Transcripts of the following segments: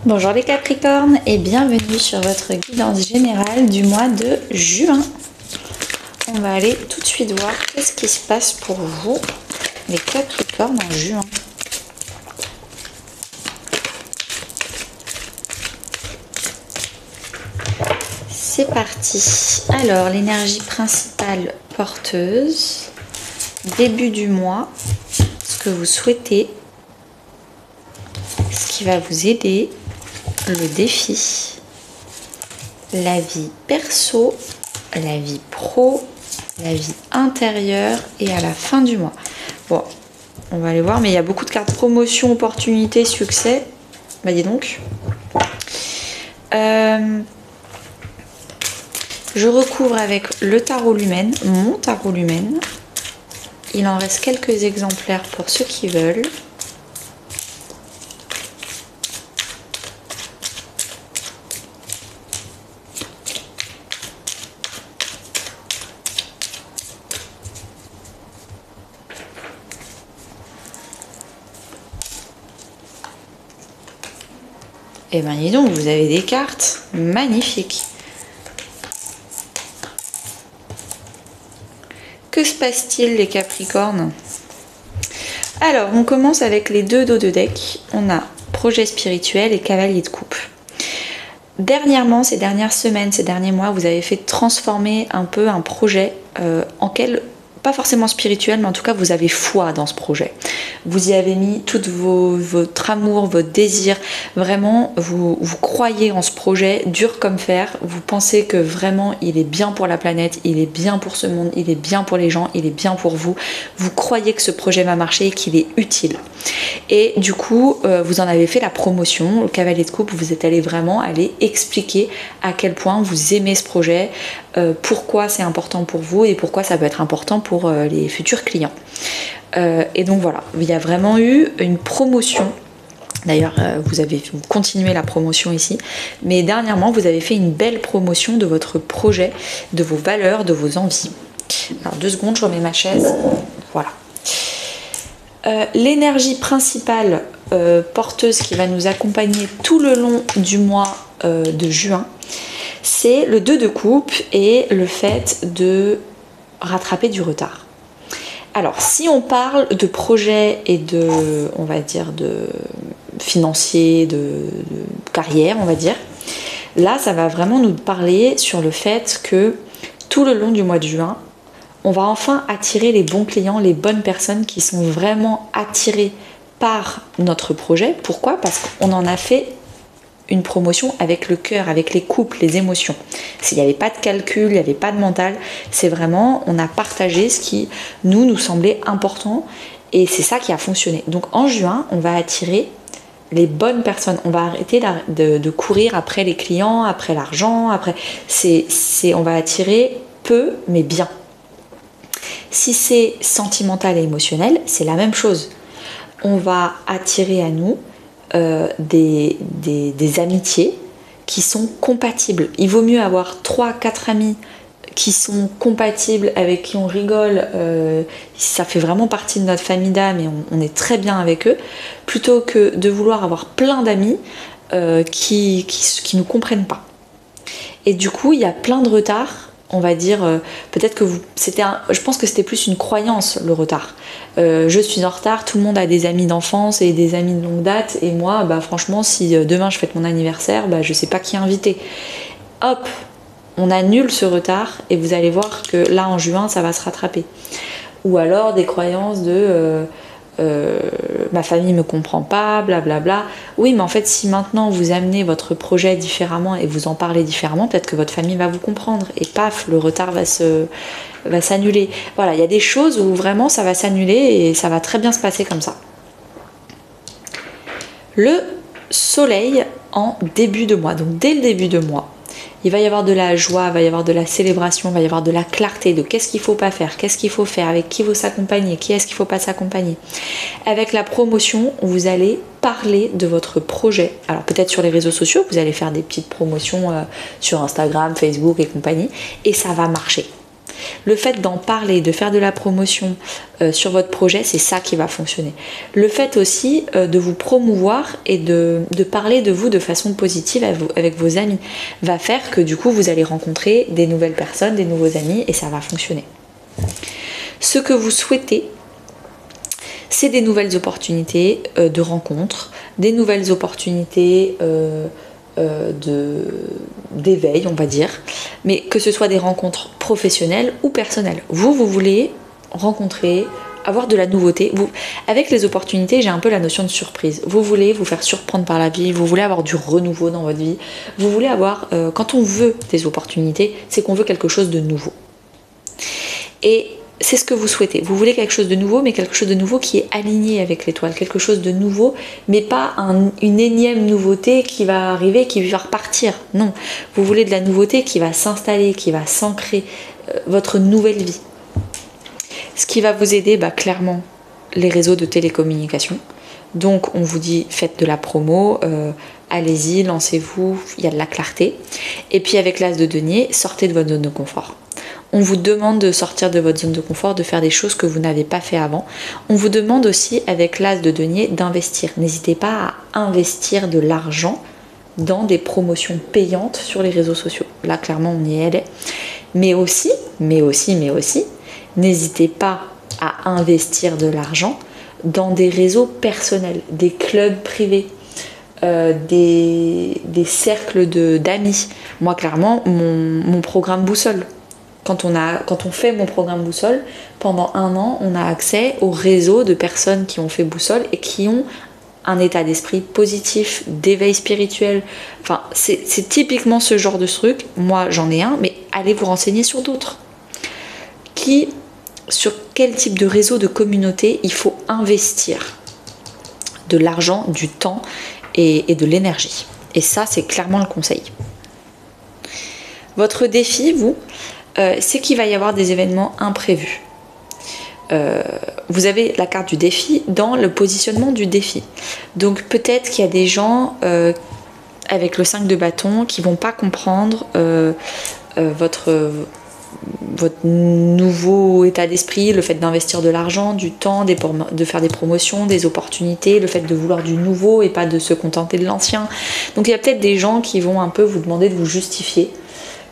Bonjour les Capricornes et bienvenue sur votre guidance générale du mois de juin. On va aller tout de suite voir qu'est-ce qui se passe pour vous, les Capricornes, en juin. C'est parti. Alors, l'énergie principale porteuse, début du mois, ce que vous souhaitez, ce qui va vous aider, le défi, la vie perso, la vie pro, la vie intérieure et à la fin du mois. Bon, on va aller voir, mais il y a beaucoup de cartes promotion, opportunité, succès. Voyez donc. Je recouvre avec le tarot Lumen, mon tarot Lumen. Il en reste quelques exemplaires pour ceux qui veulent. Et bien dis donc, vous avez des cartes magnifiques. Que se passe-t-il les Capricornes? Alors, on commence avec les deux dos de deck. On a projet spirituel et cavalier de coupe. Dernièrement, ces dernières semaines, ces derniers mois, vous avez fait transformer un peu un projet en quel, pas forcément spirituel, mais en tout cas, vous avez foi dans ce projet. Vous y avez mis tout votre amour, votre désir. Vraiment, vous croyez en ce projet dur comme fer. Vous pensez que vraiment, il est bien pour la planète, il est bien pour ce monde, il est bien pour les gens, il est bien pour vous. Vous croyez que ce projet va marcher et qu'il est utile. Et du coup, vous en avez fait la promotion. Le cavalier de coupe, vous êtes allé vraiment expliquer à quel point vous aimez ce projet, pourquoi c'est important pour vous et pourquoi ça peut être important pour les futurs clients. Et donc voilà, il y a vraiment eu une promotion. D'ailleurs, vous continuez la promotion ici. Mais dernièrement, vous avez fait une belle promotion de votre projet, de vos valeurs, de vos envies. Alors 2 secondes, je remets ma chaise. Voilà. L'énergie principale porteuse qui va nous accompagner tout le long du mois de juin, c'est le 2 de coupe et le fait de rattraper du retard. Alors, si on parle de projet et de, on va dire, de financier, de carrière, on va dire, là, ça va vraiment nous parler sur le fait que tout le long du mois de juin, on va enfin attirer les bons clients, les bonnes personnes qui sont vraiment attirées par notre projet. Pourquoi? Parce qu'on en a fait une promotion avec le cœur, avec les couples, les émotions. S'il n'y avait pas de calcul, il n'y avait pas de mental, c'est vraiment, on a partagé ce qui nous semblait important et c'est ça qui a fonctionné. Donc en juin, on va attirer les bonnes personnes. On va arrêter de courir après les clients, après l'argent, on va attirer peu mais bien. Si c'est sentimental et émotionnel, c'est la même chose. On va attirer à nous des amitiés qui sont compatibles. Il vaut mieux avoir 3-4 amis qui sont compatibles, avec qui on rigole, ça fait vraiment partie de notre famille d'âme et on est très bien avec eux, plutôt que de vouloir avoir plein d'amis qui nous comprennent pas. Et du coup, il y a plein de retards. On va dire, peut-être que je pense que c'était plus une croyance, le retard. Je suis en retard, tout le monde a des amis d'enfance et des amis de longue date, et moi, franchement, si demain je fête mon anniversaire, je sais pas qui inviter. Hop, on annule ce retard, et vous allez voir que là, en juin, ça va se rattraper. Ou alors des croyances de ma famille me comprend pas, blablabla. Oui, mais en fait, si maintenant vous amenez votre projet différemment et vous en parlez différemment, peut-être que votre famille va vous comprendre et paf, le retard va s'annuler. Voilà, il y a des choses où vraiment ça va s'annuler et ça va très bien se passer comme ça. Le soleil en début de mois, donc dès le début de mois, il va y avoir de la joie, il va y avoir de la célébration, il va y avoir de la clarté de qu'est-ce qu'il ne faut pas faire, qu'est-ce qu'il faut faire, avec qui il faut s'accompagner, qui est-ce qu'il ne faut pas s'accompagner. Avec la promotion, vous allez parler de votre projet. Alors peut-être sur les réseaux sociaux, vous allez faire des petites promotions sur Instagram, Facebook et compagnie, et ça va marcher. Le fait d'en parler, de faire de la promotion sur votre projet, c'est ça qui va fonctionner. Le fait aussi de vous promouvoir et de parler de vous de façon positive avec vos amis va faire que du coup vous allez rencontrer des nouvelles personnes, des nouveaux amis et ça va fonctionner. Ce que vous souhaitez, c'est des nouvelles opportunités de rencontres, des nouvelles opportunités d'éveil, on va dire, mais que ce soit des rencontres professionnelles ou personnelles. Vous voulez rencontrer, avoir de la nouveauté. Avec les opportunités, j'ai un peu la notion de surprise. Vous voulez vous faire surprendre par la vie, vous voulez avoir du renouveau dans votre vie, vous voulez avoir, quand on veut des opportunités, c'est qu'on veut quelque chose de nouveau. Et c'est ce que vous souhaitez. Vous voulez quelque chose de nouveau, mais quelque chose de nouveau qui est aligné avec l'étoile. Quelque chose de nouveau, mais pas une énième nouveauté qui va arriver, qui va repartir. Non, vous voulez de la nouveauté qui va s'installer, qui va s'ancrer, votre nouvelle vie. Ce qui va vous aider, clairement, les réseaux de télécommunication. Donc, on vous dit, faites de la promo, allez-y, lancez-vous, il y a de la clarté. Et puis, avec l'as de denier, sortez de votre zone de confort. On vous demande de sortir de votre zone de confort, de faire des choses que vous n'avez pas fait avant. On vous demande aussi, avec l'as de denier, d'investir. N'hésitez pas à investir de l'argent dans des promotions payantes sur les réseaux sociaux. Là, clairement, on y est. Mais aussi, n'hésitez pas à investir de l'argent dans des réseaux personnels, des clubs privés, des cercles d'amis. Moi, clairement, mon programme Boussole. Quand on fait mon programme Boussole, pendant 1 an, on a accès au réseau de personnes qui ont fait Boussole et qui ont un état d'esprit positif, d'éveil spirituel. Enfin, c'est typiquement ce genre de truc. Moi, j'en ai un, mais allez vous renseigner sur d'autres. Sur quel type de réseau, de communauté il faut investir de l'argent, du temps et de l'énergie. Et ça, c'est clairement le conseil. Votre défi, vous, c'est qu'il va y avoir des événements imprévus. Vous avez la carte du défi dans le positionnement du défi. Donc peut-être qu'il y a des gens avec le 5 de bâton qui vont pas comprendre votre nouveau état d'esprit, le fait d'investir de l'argent, du temps, de faire des promotions, des opportunités, le fait de vouloir du nouveau et pas de se contenter de l'ancien. Donc il y a peut-être des gens qui vont un peu vous demander de vous justifier.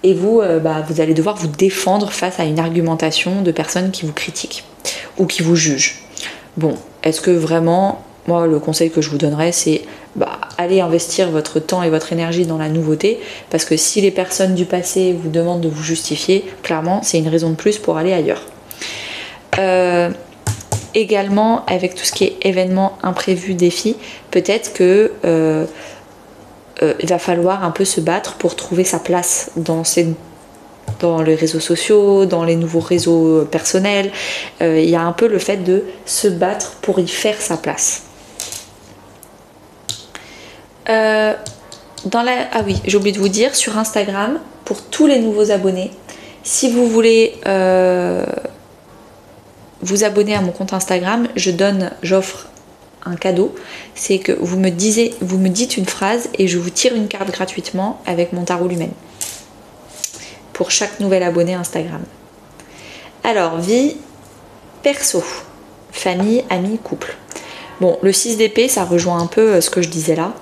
Et vous allez devoir vous défendre face à une argumentation de personnes qui vous critiquent ou qui vous jugent. Bon, est-ce que vraiment, moi le conseil que je vous donnerais c'est allez investir votre temps et votre énergie dans la nouveauté, parce que si les personnes du passé vous demandent de vous justifier, clairement c'est une raison de plus pour aller ailleurs. Également, avec tout ce qui est événements imprévus, défis, peut-être que il va falloir un peu se battre pour trouver sa place dans les réseaux sociaux, dans les nouveaux réseaux personnels. Il y a un peu le fait de se battre pour y faire sa place. Ah oui, j'ai oublié de vous dire, sur Instagram, pour tous les nouveaux abonnés, si vous voulez vous abonner à mon compte Instagram, j'offre un cadeau, c'est que vous me dites une phrase et je vous tire une carte gratuitement avec mon tarot lumen pour chaque nouvel abonné Instagram. Alors, vie perso, famille, amis, couple. Bon, le 6 d'épée, ça rejoint un peu ce que je disais là.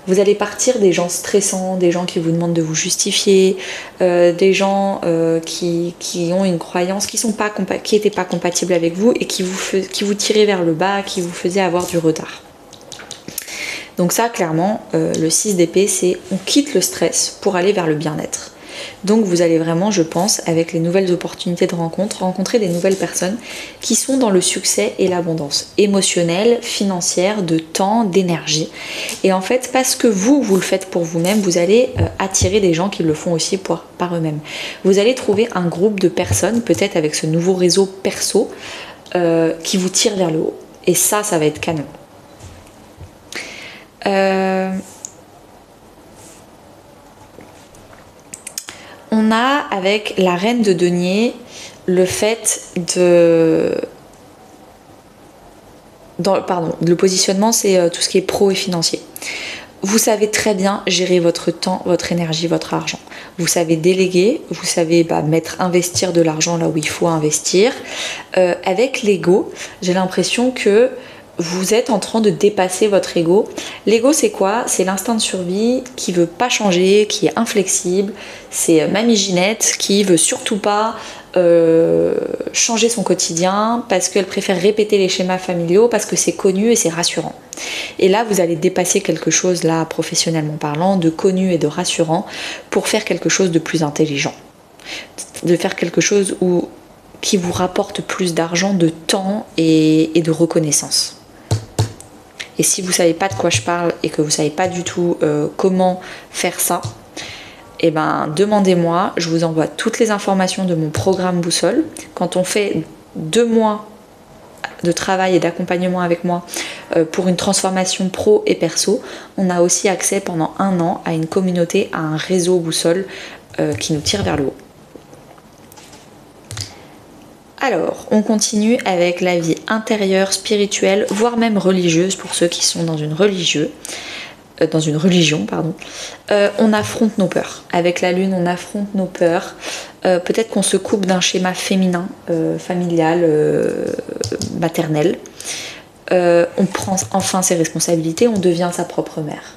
Vous allez partir des gens stressants, des gens qui vous demandent de vous justifier, des gens qui ont une croyance, qui n'étaient pas compatibles avec vous et qui vous tiraient vers le bas, qui vous faisaient avoir du retard. Donc ça, clairement, le 6 d'épée, c'est on quitte le stress pour aller vers le bien-être. Donc vous allez vraiment, je pense, avec les nouvelles opportunités de rencontrer des nouvelles personnes qui sont dans le succès et l'abondance émotionnelle, financière, de temps, d'énergie. Et en fait, parce que vous le faites pour vous-même, vous allez attirer des gens qui le font aussi par eux-mêmes. Vous allez trouver un groupe de personnes, peut-être avec ce nouveau réseau perso, qui vous tire vers le haut. Et ça va être canon. On a avec la reine de denier le fait le positionnement, c'est tout ce qui est pro et financier. vous savez très bien gérer votre temps, votre énergie, votre argent. Vous savez déléguer, vous savez investir de l'argent là où il faut investir. Avec l'ego, j'ai l'impression que vous êtes en train de dépasser votre ego. L'ego, c'est quoi? C'est l'instinct de survie qui veut pas changer, qui est inflexible. C'est Mamie Ginette qui veut surtout pas changer son quotidien parce qu'elle préfère répéter les schémas familiaux parce que c'est connu et c'est rassurant. Et là, vous allez dépasser quelque chose, là, professionnellement parlant, de connu et de rassurant pour faire quelque chose de plus intelligent. De faire quelque chose qui vous rapporte plus d'argent, de temps et de reconnaissance. Et si vous ne savez pas de quoi je parle et que vous ne savez pas du tout comment faire ça, eh ben, demandez-moi, je vous envoie toutes les informations de mon programme Boussole. Quand on fait 2 mois de travail et d'accompagnement avec moi pour une transformation pro et perso, on a aussi accès pendant 1 an à une communauté, à un réseau Boussole qui nous tire vers le haut. Alors, on continue avec la vie intérieure, spirituelle, voire même religieuse pour ceux qui sont dans une religion. On affronte nos peurs. Avec la lune, on affronte nos peurs. Peut-être qu'on se coupe d'un schéma féminin, familial, maternel. On prend enfin ses responsabilités, on devient sa propre mère.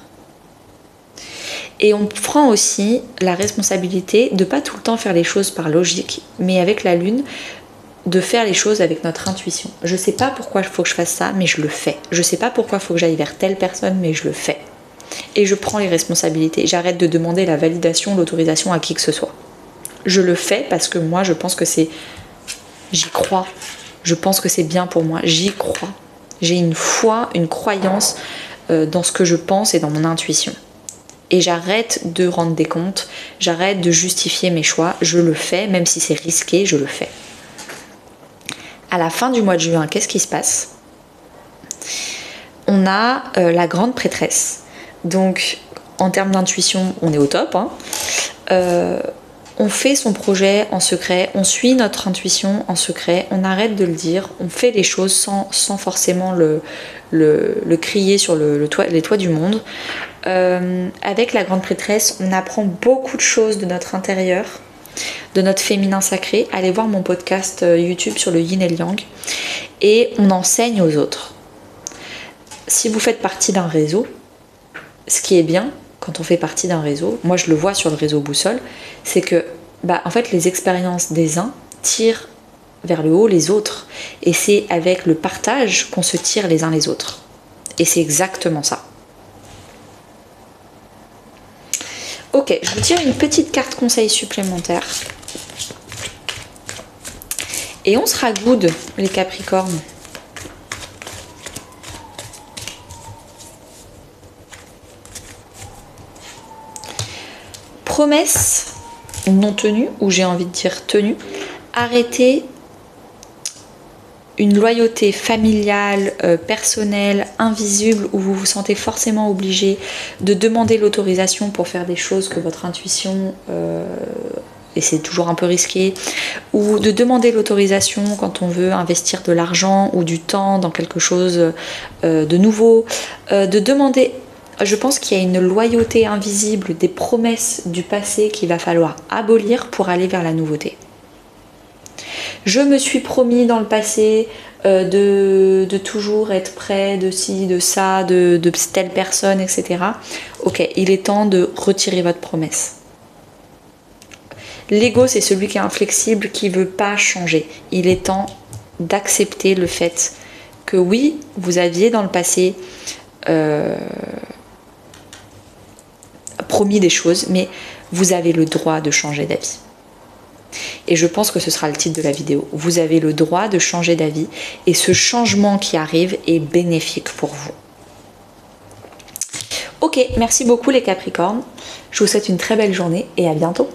Et on prend aussi la responsabilité de ne pas tout le temps faire les choses par logique, mais avec la lune, de faire les choses avec notre intuition. Je sais pas pourquoi il faut que je fasse ça, mais je le fais. Je sais pas pourquoi il faut que j'aille vers telle personne, mais je le fais. Et je prends les responsabilités. J'arrête de demander la validation, l'autorisation à qui que ce soit. Je le fais parce que moi, je pense que c'est... J'y crois. Je pense que c'est bien pour moi. J'y crois. J'ai une foi, une croyance dans ce que je pense et dans mon intuition. Et j'arrête de rendre des comptes. J'arrête de justifier mes choix. Je le fais, même si c'est risqué, je le fais. À la fin du mois de juin, qu'est-ce qui se passe? On a la grande prêtresse. Donc, en termes d'intuition, on est au top. On fait son projet en secret, on suit notre intuition en secret, on arrête de le dire, on fait les choses sans forcément le crier sur les toits du monde. Avec la grande prêtresse, on apprend beaucoup de choses de notre intérieur, de notre féminin sacré. Allez voir mon podcast YouTube sur le yin et le yang. Et on enseigne aux autres. Si vous faites partie d'un réseau, ce qui est bien quand on fait partie d'un réseau, moi je le vois sur le réseau Boussole, c'est que en fait les expériences des uns tirent vers le haut les autres. Et c'est avec le partage qu'on se tire les uns les autres. Et c'est exactement ça. Ok, je vous tire une petite carte conseil supplémentaire. Et on sera good, les Capricornes. Promesse non tenue, ou j'ai envie de dire tenue. Arrêtez une loyauté familiale, personnelle, invisible, où vous vous sentez forcément obligé de demander l'autorisation pour faire des choses que votre intuition, et c'est toujours un peu risqué, ou de demander l'autorisation quand on veut investir de l'argent ou du temps dans quelque chose de nouveau, de demander... Je pense qu'il y a une loyauté invisible, des promesses du passé qu'il va falloir abolir pour aller vers la nouveauté. Je me suis promis dans le passé de toujours être près de ci, de ça, de telle personne, etc. Ok, il est temps de retirer votre promesse. L'ego, c'est celui qui est inflexible, qui ne veut pas changer. Il est temps d'accepter le fait que oui, vous aviez dans le passé promis des choses, mais vous avez le droit de changer d'avis. Et je pense que ce sera le titre de la vidéo. Vous avez le droit de changer d'avis et ce changement qui arrive est bénéfique pour vous. Ok, merci beaucoup les Capricornes. Je vous souhaite une très belle journée et à bientôt.